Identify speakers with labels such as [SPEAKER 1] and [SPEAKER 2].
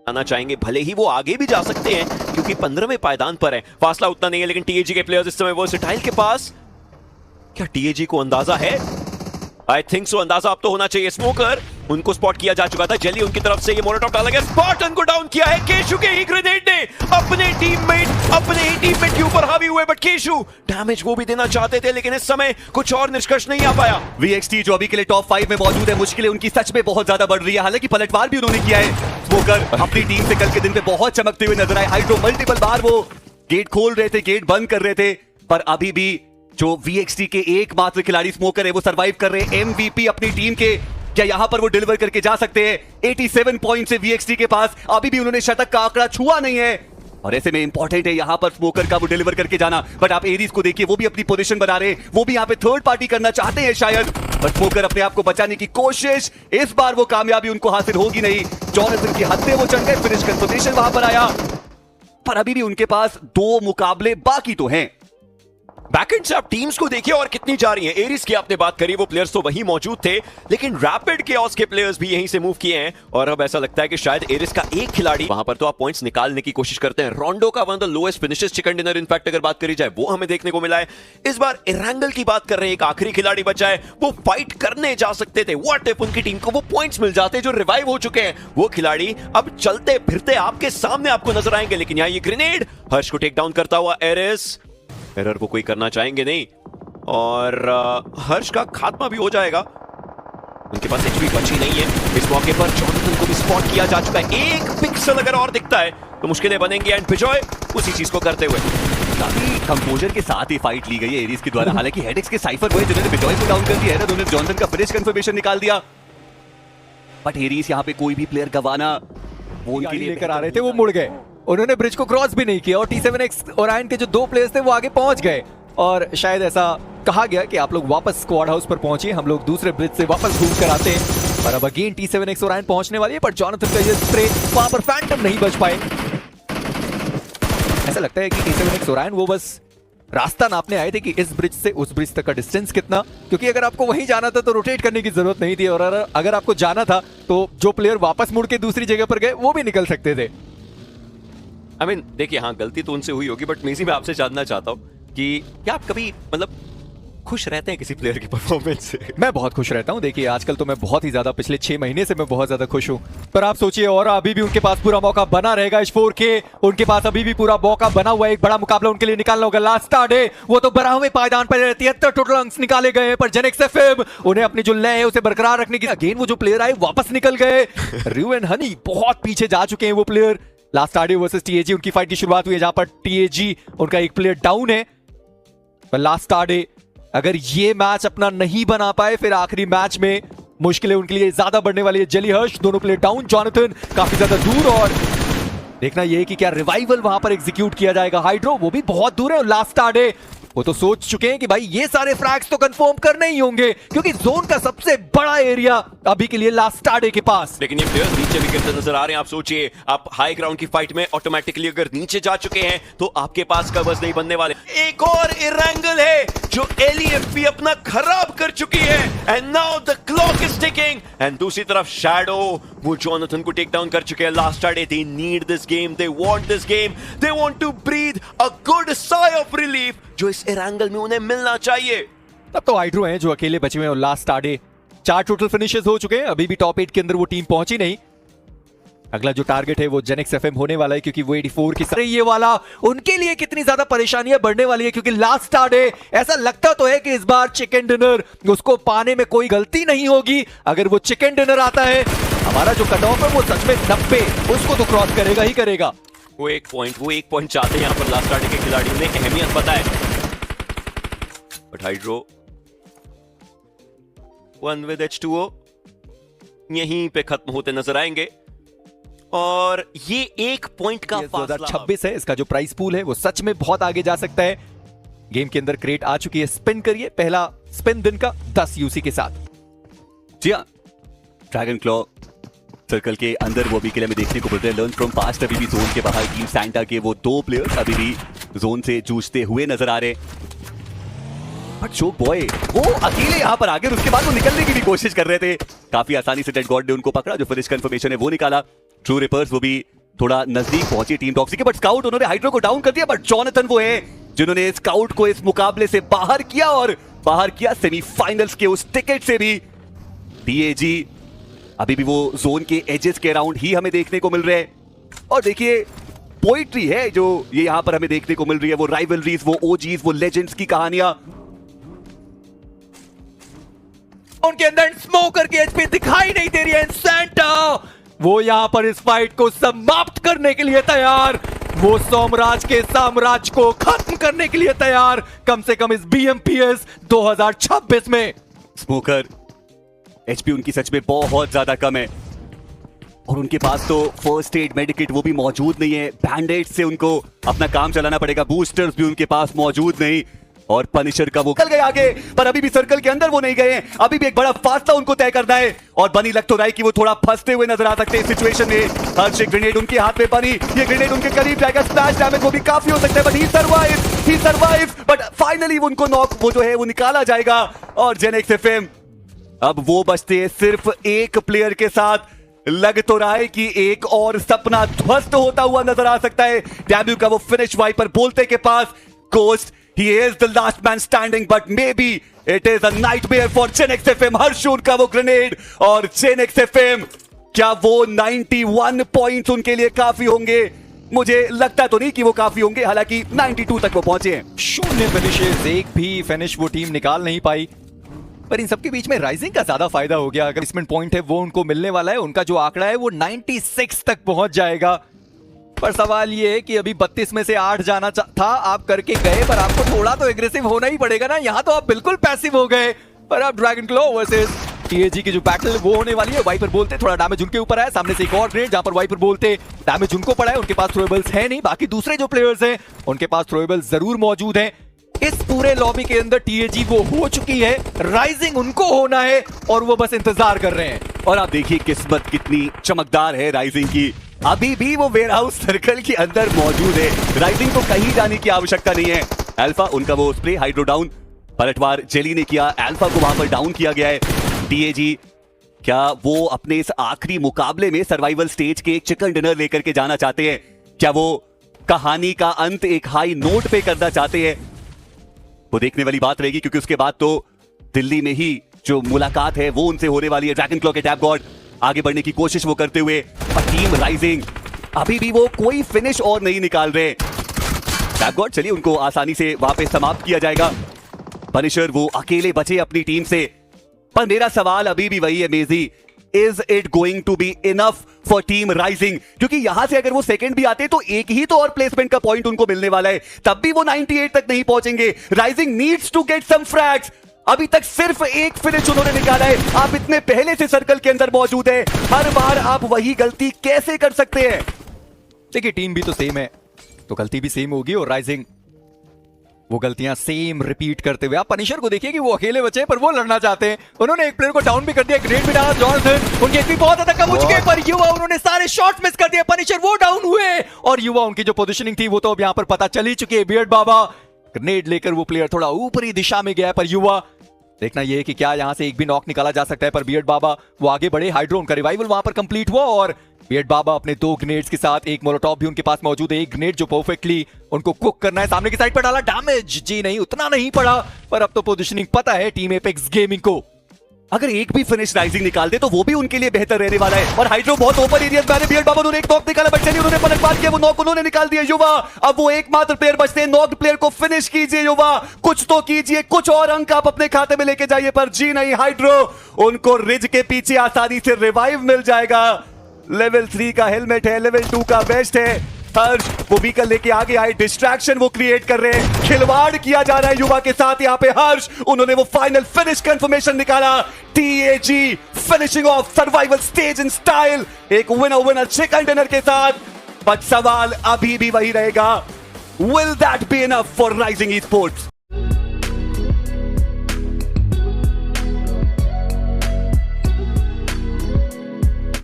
[SPEAKER 1] आना चाहेंगे, भले ही वो आगे भी जा सकते हैं क्योंकि 15वें पायदान पर है, फासला उतना नहीं है, लेकिन टीएजी के प्लेयर्स इस समय वर्सेटाइल के पास, क्या टीएजी को अंदाजा है? आई थिंक सो, अंदाजा अब तो होना चाहिए। स्मोकर उनको स्पॉट किया जा चुका था, जेली उनकी तरफ से ये मोलोटॉव डाला गया, स्पार्टन को डाउन किया है केशु के ही ग्रेनेड ने, अपने ही टीममेट के ऊपर हावी हुए, बट केशु डैमेज वो भी देना चाहते थे, लेकिन इस समय कुछ और निष्कर्ष नहीं आ पाया।
[SPEAKER 2] VXT जो अभी के लिए टॉप 5 में मौजूद है, मुश्किलें उनकी सच में बहुत ज्यादा बढ़ रही है, हालांकि पलटवार भी उन्होंने किया है। स्मोकर अपनी टीम से कल के दिन पे बहुत चमकते हुए नजर आए। हाइड्रो मल्टीपल बार वो गेट खोल रहे थे, गेट बंद कर रहे थे, पर अभी भी जो VXT के एकमात्र खिलाड़ी स्मोकर है वो सरवाइव कर रहे हैं। MVP अपनी टीम के, क्या यहां पर वो डिलीवर करके जा सकते हैं? 87 पॉइंट से VXT के पास, अभी भी उन्होंने शतक का आंकड़ा छुआ नहीं है, और ऐसे में इंपॉर्टेंट है यहां पर स्मोकर का वो डिलीवर करके जाना। बट आप एरीज को देखिए, वो भी अपनी पोजीशन बना रहे हैं, वो भी यहां पे थर्ड पार्टी करना चाहते हैं शायद, बट स्मोकर अपने आप को बचाने की कोशिश, इस बार वो कामयाबी उनको हासिल होगी नहीं। जॉनसन की हद पे वो चढ़ गए, फिनिश कंफर्मेशन वहां पर आया, पर अभी भी उनके पास 2 मुकाबले बाकी तो हैं।
[SPEAKER 1] बैकएंड से आप टीम्स को देखिए और कितनी जा रही हैं। एरिस की आपने बात करी, वो प्लेयर्स तो वहीं मौजूद थे, लेकिन रैपिड केओस के प्लेयर्स भी यहीं से मूव किए हैं, और अब ऐसा लगता है कि शायद एरिस का एक खिलाड़ी वहां पर तो आप पॉइंट्स निकालने की कोशिश करते हैं। रोंडो का one of the lowest finishes chicken dinner in fact अगर बात करी जाए, वो हमें देखने को मिला है। इस बार इरैंगल की बात कर रहे हैं, एक आखिरी खिलाड़ी बचा है, वो फाइट करने जा सकते थे। व्हाट इफ उनकी टीम को वो पॉइंट्स मिल जाते जो रिवाइव हो चुके हैं, वो खिलाड़ी अब चलते फिरते आपके सामने आपको नजर आएंगे। लेकिन यहाँ ये ग्रेनेड हर्ष को टेक डाउन करता हुआ एरिस, एरर को कोई करना चाहेंगे नहीं, और हर्ष का खात्मा भी हो जाएगा। उनके पास एचपी बची नहीं है। इस मौके पर जॉनसन को भी स्पॉट किया जा चुका है, एक पिक्सल अगर और दिखता है तो मुश्किलें बनेंगी, एंड बिजॉय उसी चीज को करते हुए
[SPEAKER 2] काफी कंपोजर के साथ ही फाइट ली गई है एरीज के द्वारा। हालांकि हेडेक्स के साइफर हुए जिन्होंने बिजॉय को डाउन कर दिया है, उन्होंने जॉनसन का फिनिश कंफर्मेशन निकाल दिया, बट एरीज यहाँ पे कोई भी प्लेयर गवाना वो उनके लिए
[SPEAKER 3] लेकर आ रहे थे, वो मुड़ गए, उन्होंने ब्रिज को क्रॉस भी नहीं किया, और T7X और आयन के जो 2 प्लेयर्स थे वो आगे पहुंच गए, और शायद ऐसा कहा गया कि आप लोग वापस स्क्वाड हाउस पर पहुंचिए, हम लोग दूसरे ब्रिज से वापस घूम कर आते हैं। पर अब अगेन T7X और आयन पहुंचने वाली है, पर जॉनथन का ये स्प्रे वहां पर फैंटम नहीं बच पाए। ऐसा लगता है कि T7X और आयन वो बस रास्ता नापने आए थे कि इस ब्रिज से उस ब्रिज तक का डिस्टेंस कितना, क्योंकि अगर आपको वहीं जाना था तो रोटेट करने की जरूरत नहीं थी, और अगर आपको जाना था तो जो प्लेयर वापस मुड़ के दूसरी जगह पर गए वो भी निकल सकते थे।
[SPEAKER 1] I mean, देखिए हाँ, गलती तो उनसे हुई होगी, बट मेसी मैं आपसे जानना चाहता हूँ कि क्या आप कभी मतलब खुश रहते हैं किसी प्लेयर की परफॉर्मेंस से?
[SPEAKER 3] मैं बहुत खुश रहता हूं। देखिए आजकल तो मैं बहुत ही ज्यादा, पिछले 6 महीने से मैं बहुत ज्यादा खुश हूं, पर आप सोचिए और अभी भी उनके पास पूरा मौका बना रहेगा। H4K उनके पास अभी भी पूरा मौका बना हुआ है, एक बड़ा मुकाबला उनके लिए निकालना होगा। लास्ट स्टार्ट है, वो तो 12वें पायदान पर 73 टोटल अंक निकाले गए हैं, पर जेनेक्स एफएम उन्हें अपनी जो लय है उसे बरकरार रखने की, अगेन वो जो प्लेयर आए वापस निकल गए। रिव एंड हनी बहुत पीछे जा चुके हैं वो player. Last start versus TAG उनकी फाइट की शुरुआत हुई है, जहां पर TAG उनका एक प्लेयर डाउन है, पर लास्ट स्टार्ट अगर ये मैच अपना नहीं बना पाए फिर आखिरी मैच में मुश्किलें उनके लिए ज्यादा बढ़ने वाली है। जेली हर्ष दोनों प्लेयर डाउन, जॉनथन काफी ज्यादा दूर, और देखना यह है कि क्या रिवाइवल वहां पर एग्जीक्यूट किया जाएगा। हाइड्रो वो भी बहुत दूर है, और लास्ट स्टार्ट वो तो सोच चुके हैं कि भाई ये सारे फ्रैग्स तो कंफर्म करने ही होंगे, क्योंकि जोन का सबसे बड़ा एरिया अभी के लिए लास्ट स्टार्ट के पास।
[SPEAKER 1] लेकिन ये प्लेयर्स नीचे भी गिरते नजर आ रहे हैं। आप सोचिए, आप हाई ग्राउंड की फाइट में ऑटोमेटिकली अगर नीचे जा चुके हैं तो आपके पास कवर्स नहीं बनने वाले। एक और इरैंगल है जो LEFP अपना खराब कर चुकी है, and now the clock is ticking, and दूसरी तरफ शैडो वो जॉनथन को टेक डाउन कर चुके हैं। Last start they need this game, they want this game, they want to breathe a good sigh of relief जो इस एरैंगल में उन्हें मिलना चाहिए।
[SPEAKER 3] तब तो हाइड्रो हैं जो अकेले बचे हुए हैं, और लास्ट स्टार्ट 4 टोटल फिनिशेस हो चुके हैं, अभी भी टॉप 8 के अंदर वो टीम पहुंची नहीं। अगला जो टारगेट है वो जेनेक्स एफएम होने वाला है, क्योंकि वो 84 की साथ ये वाला उनके लिए कितनी ज्यादा परेशानियां बढ़ने वाली है, क्योंकि लास्ट स्टार्ट ऐसा लगता तो है कि इस बार चिकन डिनर उसको पाने में कोई गलती नहीं होगी। अगर वो चिकन डिनर आता है, हमारा जो कट ऑफ है वो सच में 90 उसको तो क्रॉस करेगा ही करेगा।
[SPEAKER 1] वो एक पॉइंट चाहते हैं यहाँ पर लास्ट स्टार्ट के खिलाड़ियों ने, अहमियत पता है, बट हाइड्रो 1 with H2O यहीं पे खत्म होते नजर आएंगे, और ये 1 पॉइंट का
[SPEAKER 3] 2026 है, इसका जो प्राइस पूल है वो सच में बहुत आगे जा सकता है। गेम के अंदर क्रेट आ चुकी है, स्पिन करिए, पहला स्पिन दिन का 10 यूसी के साथ।
[SPEAKER 2] जी हाँ, ड्रैगन क्लॉ सर्कल के अंदर वो भी किले में देखने को मिल रहे हैं। लर्न फ्रॉम पास्ट अभी भी जोन के बाहर, टीम सैंटा के वो 2 प्लेयर्स अभी भी जोन से जूझते हुए नजर आ रहे हैं, बट चोक बॉय वो अकेले यहां पर आगे, उसके बाद वो निकलने की भी कोशिश कर रहे थे। काफी आसानी से डेड गॉड ने उनको पकड़ा, जो फिनिश कंफर्मेशन है वो निकाला। ट्रू रिपर्स वो भी थोड़ा नजदीक पहुंची टीम टॉक्सी के, बट स्काउट उन्होंने हाइड्रो को डाउन कर दिया। बट जॉनथन वो है जिन्होंने स्काउट को इस मुकाबले से बाहर किया, और बाहर किया सेमीफाइनल्स के उस टिकट से भी। टीएजी अभी भी वो जोन के एजेस के अराउंड ही हमें देखने को मिल रहे हैं। और देखिए पोइट्री है जो ये यहां पर हमें देखने को मिल रही है, वो राइवलरीज, वो ओजीज, वो लेजेंड्स की कहानियां।
[SPEAKER 3] उनके अंदर स्मोकर की एचपी दिखाई नहीं दे रही है। सैंटा वो यहां पर इस फाइट को समाप्त करने के लिए तैयार, वो सोमराज के साम्राज्य को खत्म करने के लिए तैयार, कम से कम इस BMPS 2026 में।
[SPEAKER 2] स्मोकर एचपी उनकी सच में बहुत ज्यादा कम है, और उनके पास तो फर्स्ट एड मेडिकेट वो भी मौजूद नहीं है। बैंडेड से उनको अपना काम चलाना पड़ेगा, बूस्टर्स भी उनके पास मौजूद नहीं, और पनिशर का वो निकल गए आगे, पर अभी भी सर्कल के अंदर वो नहीं गए। अभी भी एक बड़ा फासला उनको तय करना है, और बनी लग तो रहा है कि वो थोड़ा फंसते हुए नजर आ सकते हैं इस सिचुएशन में। हर्ष एक ग्रेनेड उनके हाथ में, बनी ये ग्रेनेड उनके करीब जाएगा, स्प्लैश डैमेज वो भी काफी हो सकता है, but he survive, but finally उनको नॉक वो जो है वो निकाला जाएगा। और जेनेक्स एफएम अब वो बचते हैं सिर्फ एक प्लेयर के साथ। लग तो रहा है कि एक और सपना ध्वस्त होता हुआ नजर आ सकता है। डैब्यू का वो फिनिश वाइपर बोलते के पास, ghost he is the last man standing, but maybe it is a nightmare for Genex FM। हर्षून का वो ग्रेनेड, और Genex FM क्या वो 91 पॉइंट्स उनके लिए काफी होंगे? मुझे लगता तो नहीं कि वो काफी होंगे, हालांकि 92 तक वो पहुंचे हैं।
[SPEAKER 3] शून्य फिनिशेस, एक भी फिनिश वो टीम निकाल नहीं पाई, पर इन सबके बीच में राइजिंग का ज्यादा फायदा हो गया। अगर प्लेसमेंट पॉइंट है वो उनको मिलने वाला है, उनका जो आंकड़ा है वो 96 तक पहुंच जाएगा। पर सवाल ये है कि अभी 32 में से 8 जाना था, आप करके गए, पर आपको थोड़ा तो एग्रेसिव होना ही पड़ेगा ना। यहाँ तो आप बिल्कुल पैसिव हो गए। पर अब ड्रैगन क्लॉ वर्सेस टीएजी की जो बैटल वो होने वाली है। वाइपर बोलते थोड़ा डैमेज उनके ऊपर है, सामने से एक और ग्रेड जहां पर वाइपर बोलते डैमेज उनको पड़ा है। उनके पास थ्रोएबल्स है नहीं, बाकी दूसरे जो प्लेयर्स हैं उनके पास थ्रोएबल्स जरूर मौजूद हैं। इस पूरे लॉबी के अंदर टीएजी वो हो चुकी है, राइजिंग उनको होना है, और वो बस इंतजार कर रहे हैं।
[SPEAKER 2] और आप देखिए किस्मत कितनी चमकदार है राइजिंग की, अभी भी वो वेयरहाउस सर्कल के अंदर मौजूद है। राइजिंग को कहीं जाने की आवश्यकता नहीं है। अल्फा उनका वो स्प्रे हाइड्रो डाउन, पलटवार जेली ने किया, अल्फा को वहां पर डाउन किया गया है। टीएजी क्या वो अपने इस आखिरी मुकाबले में सर्वाइवल स्टेज के एक चिकन डिनर लेकर के जाना चाहते हैं? क्या वो कहानी का अंत एक हाई नोट पे करना चाहते हैं? वो देखने वाली बात रहेगी, क्योंकि उसके बाद तो दिल्ली में ही जो मुलाकात है वो उनसे होने वाली है। ड्रैगन क्लॉ के टैप गॉड आगे बढ़ने की कोशिश वो करते हुए, और टीम राइजिंग अभी भी वो कोई फिनिश और नहीं निकाल रहे। टैप गॉड चलिए उनको आसानी से वहां पे समाप्त किया जाएगा। पनिशर वो अकेले बचे अपनी टीम से, पर मेरा सवाल अभी भी वही है मेजी, is it going to be enough for team rising? क्योंकि यहां से अगर वो सेकंड भी आते तो एक ही तो और प्लेसमेंट का पॉइंट उनको मिलने वाला है, तब भी वो 98 तक नहीं पहुंचेंगे। Rising needs to get some frags. अभी तक सिर्फ एक फिनिश उन्होंने निकाला है। आप इतने पहले से सर्कल के अंदर मौजूद है, हर बार आप वही गलती कैसे कर सकते हैं?
[SPEAKER 3] देखिए टीम भी तो सेम है, तो गलती भी सेम होगी, और राइजिंग वो गलतियां सेम रिपीट करते हुए। आप पनिशर को देखिए कि वो अकेले बचे, पर वो लड़ना चाहते हैं। उन्होंने एक प्लेयर को डाउन भी कर दिया, ग्रेड भी डाला जॉनसन, उनकी एचपी बहुत ज्यादा कम हो चुके हैं, पर युवा उन्होंने सारे शॉट्स मिस कर दिए। पनिशर वो डाउन हुए, और युवा उनकी जो पोजीशनिंग थी वो तो अब यहां पर पता चल ही चुकी है। बियर्ड बाबा ग्रेनेड लेकर वो प्लेयर थोड़ा ऊपरी दिशा में गया, पर युवा देखना यह है कि क्या यहां से एक भी नॉक निकाला जा सकता है। पर बियर्ड बाबा वो आगे बढ़े, हाइड्रोन का रिवाइवल वहां पर कंप्लीट हुआ, और बियर्ड बाबा अपने 2 ग्रेनेड्स के साथ, एक मोलोटॉव भी उनके पास मौजूद है, एक ग्रेनेड जो परफेक्टली उनको कुक करना है, सामने की साइड पर डाला। डैमेज जी नहीं, उतना नहीं पड़ा, पर अब तो पोजीशनिंग पता है टीम एपेक्स गेमिंग को।
[SPEAKER 2] अगर एक भी फिनिश राइजिंग निकाल दे तो वो भी उनके लिए बेहतर रहने वाला है। और हाइड्रो बहुत ओपन एरिया में, बियर्ड बाबा ने एक नॉक निकाला, बट चलिए उन्होंने पलटवार किया, वो नॉक उन्होंने निकाल दिया। युवा अब वो एकमात्र प्लेयर बचते हैं, नॉक प्लेयर को फिनिश कीजिए युवा, कुछ तो कीजिए, कुछ और अंक आप अपने खाते में लेके जाइए। पर जी नहीं, हाइड्रो उनको रिज के पीछे आसानी से रिवाइव मिल जाएगा। लेवल 3 का हेलमेट है, लेवल 2 का वेस्ट है। हर्ष वो व्हीकल लेके आगे आए, डिस्ट्रैक्शन वो क्रिएट कर रहे हैं, खिलवाड़ किया जा रहा है युवा के साथ। यहाँ पे हर्ष उन्होंने वो फाइनल फिनिश कंफर्मेशन निकाला। TAG finishing of survival stage in style, एक विनर चिकन डिनर के साथ। बट सवाल अभी भी वही रहेगा, will that B enough for rising e sports?